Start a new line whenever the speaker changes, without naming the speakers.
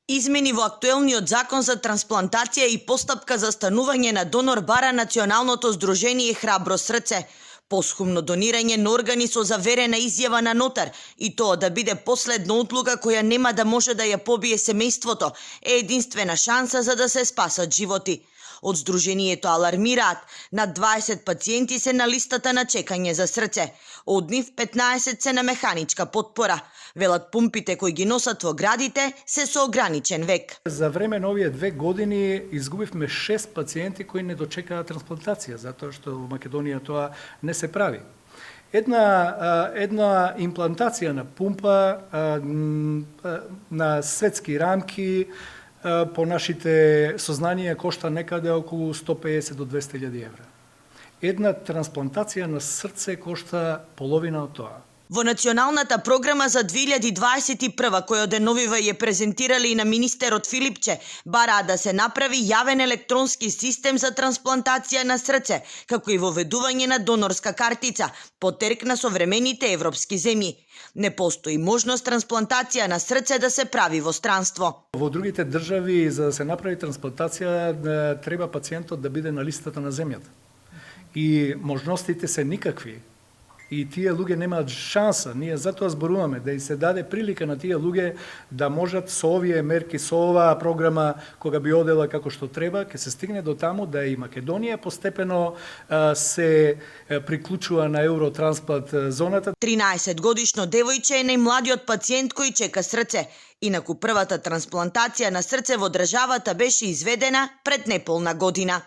Измени во актуелниот закон за трансплантација и постапка за станување на донор бара Националното здружение Храбро срце. Посхумно донирање на органи со заверена изјава на нотар и тоа да биде последна одлука која нема да може да ја побие семејството е единствена шанса за да се спасат животи. Од Здруженијето алармираат, над 20 пациенти се на листата на чекање за срце. Од нив 15 се на механичка потпора. Велат пумпите кои ги носат во градите се со ограничен век.
За време на овие 2 години изгубивме 6 пациенти кои не дочекаа трансплантација, затоа што во Македонија тоа не се прави. Една имплантација на пумпа на светски рамки по нашите сознанија кошта некаде околу 150 до 200.000 евра. Една трансплантација на срце кошта половина од тоа.
Во Националната програма за 2021, која деновива ја презентирали и на министерот Филипче, бараа да се направи јавен електронски систем за трансплантација на срце, како и воведување на донорска картица, потерк на современите европски земји. Не постои можност трансплантација на срце да се прави во странство.
Во другите држави, за да се направи трансплантација, треба пациентот да биде на листата на земјата. И можностите се никакви. И тие луѓе немаат шанса. Ние затоа зборуваме да и се даде прилика на тие луѓе да можат со овие мерки, со оваа програма, кога би одела како што треба, ќе се стигне до таму да и Македонија постепено се приклучува на Евротрансплант зоната.
13 годишно девојче е најмладиот пациент кој чека срце. Инаку првата трансплантација на срце во државата беше изведена пред неполна година.